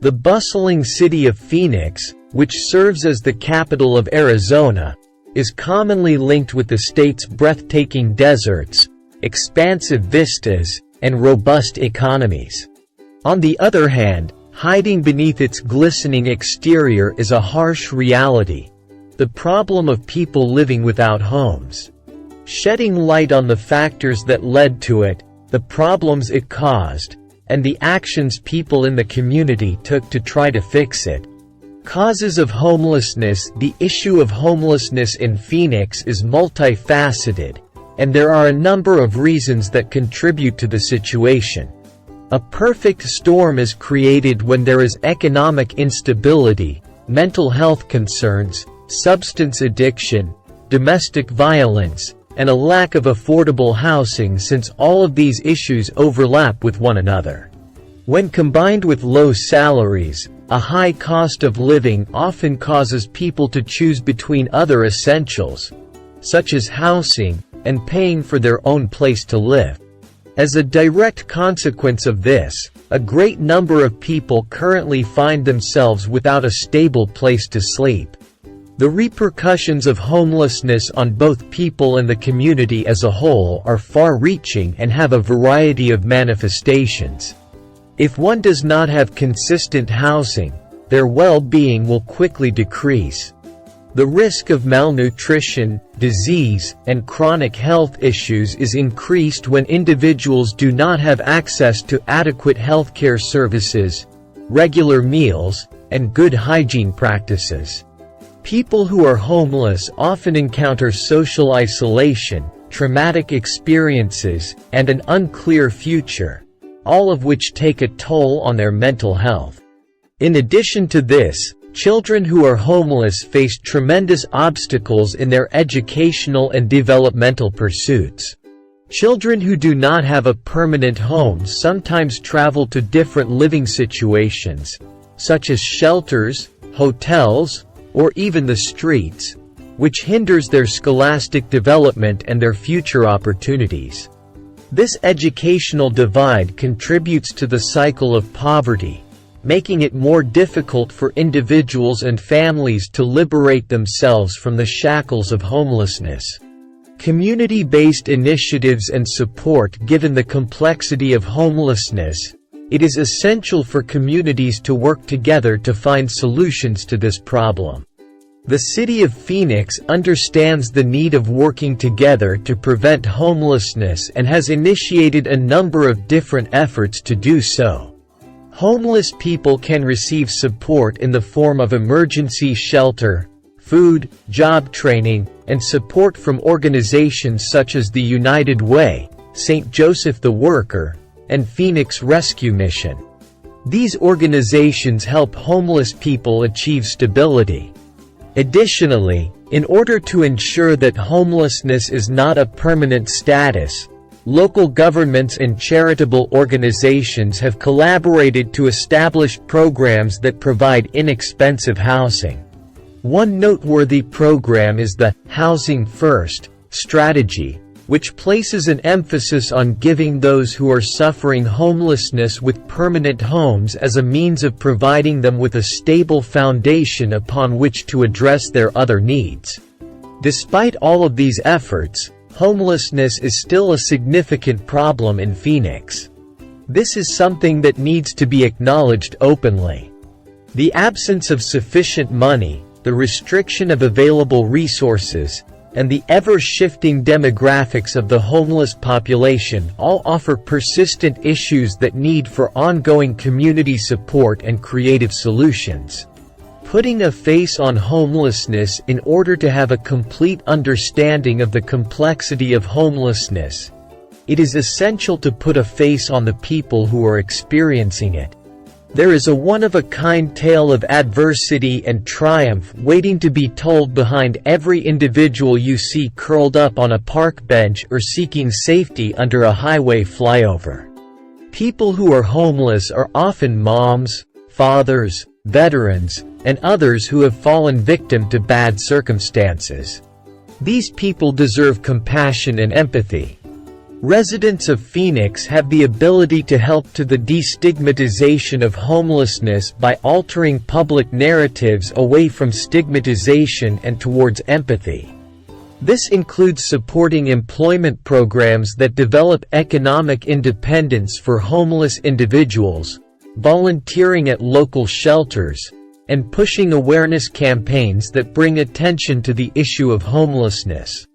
The bustling city of Phoenix, which serves as the capital of Arizona, is commonly linked with the state's breathtaking deserts, expansive vistas, and robust economies. On the other hand, hiding beneath its glistening exterior is a harsh reality: the problem of people living without homes. Shedding light on the factors that led to it, the problems it caused, and the actions people in the community took to try to fix it. Causes of homelessness. The issue of homelessness in Phoenix is multifaceted, and there are a number of reasons that contribute to the situation. A perfect storm is created when there is economic instability, mental health concerns, substance addiction, domestic violence, and a lack of affordable housing, since all of these issues overlap with one another. When combined with low salaries, a high cost of living often causes people to choose between other essentials, such as housing, and paying for their own place to live. As a direct consequence of this, a great number of people currently find themselves without a stable place to sleep. The repercussions of homelessness on both people and the community as a whole are far-reaching and have a variety of manifestations. If one does not have consistent housing, their well-being will quickly decrease. The risk of malnutrition, disease, and chronic health issues is increased when individuals do not have access to adequate healthcare services, regular meals, and good hygiene practices. People who are homeless often encounter social isolation, traumatic experiences, and an unclear future, all of which take a toll on their mental health. In addition to this, children who are homeless face tremendous obstacles in their educational and developmental pursuits. Children who do not have a permanent home sometimes travel to different living situations, such as shelters, hotels, or even the streets, which hinders their scholastic development and their future opportunities. This educational divide contributes to the cycle of poverty, making it more difficult for individuals and families to liberate themselves from the shackles of homelessness. Community-based initiatives and support. Given the complexity of homelessness, it is essential for communities to work together to find solutions to this problem. The city of Phoenix understands the need of working together to prevent homelessness and has initiated a number of different efforts to do so. Homeless people can receive support in the form of emergency shelter, food, job training, and support from organizations such as the United Way, St. Joseph the Worker, and Phoenix Rescue Mission. These organizations help homeless people achieve stability. Additionally, in order to ensure that homelessness is not a permanent status, local governments and charitable organizations have collaborated to establish programs that provide inexpensive housing. One noteworthy program is the Housing First strategy, which places an emphasis on giving those who are suffering homelessness with permanent homes as a means of providing them with a stable foundation upon which to address their other needs. Despite all of these efforts, homelessness is still a significant problem in Phoenix. This is something that needs to be acknowledged openly. The absence of sufficient money, the restriction of available resources, and the ever-shifting demographics of the homeless population all offer persistent issues that need for ongoing community support and creative solutions. Putting a face on homelessness. In order to have a complete understanding of the complexity of homelessness, it is essential to put a face on the people who are experiencing it. There is a one-of-a-kind tale of adversity and triumph waiting to be told behind every individual you see curled up on a park bench or seeking safety under a highway flyover. People who are homeless are often moms, fathers, veterans, and others who have fallen victim to bad circumstances. These people deserve compassion and empathy. Residents of Phoenix have the ability to help to the destigmatization of homelessness by altering public narratives away from stigmatization and towards empathy. This includes supporting employment programs that develop economic independence for homeless individuals, volunteering at local shelters, and pushing awareness campaigns that bring attention to the issue of homelessness.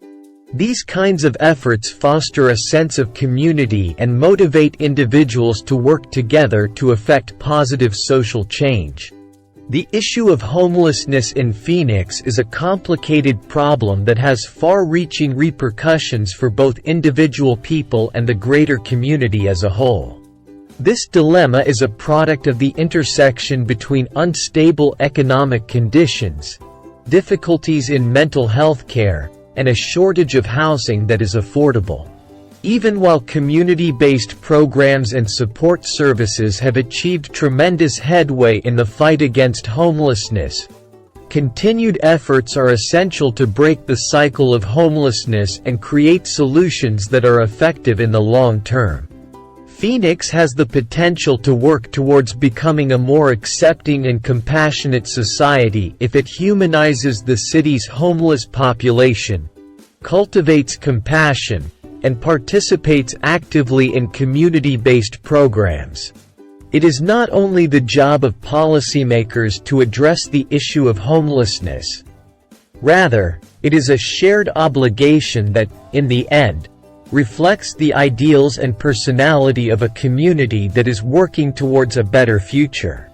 These kinds of efforts foster a sense of community and motivate individuals to work together to effect positive social change. The issue of homelessness in Phoenix is a complicated problem that has far-reaching repercussions for both individual people and the greater community as a whole. This dilemma is a product of the intersection between unstable economic conditions, difficulties in mental health care, and a shortage of housing that is affordable. Even while community-based programs and support services have achieved tremendous headway in the fight against homelessness, continued efforts are essential to break the cycle of homelessness and create solutions that are effective in the long term. Phoenix has the potential to work towards becoming a more accepting and compassionate society if it humanizes the city's homeless population, cultivates compassion, and participates actively in community-based programs. It is not only the job of policymakers to address the issue of homelessness. Rather, it is a shared obligation that, in the end, reflects the ideals and personality of a community that is working towards a better future.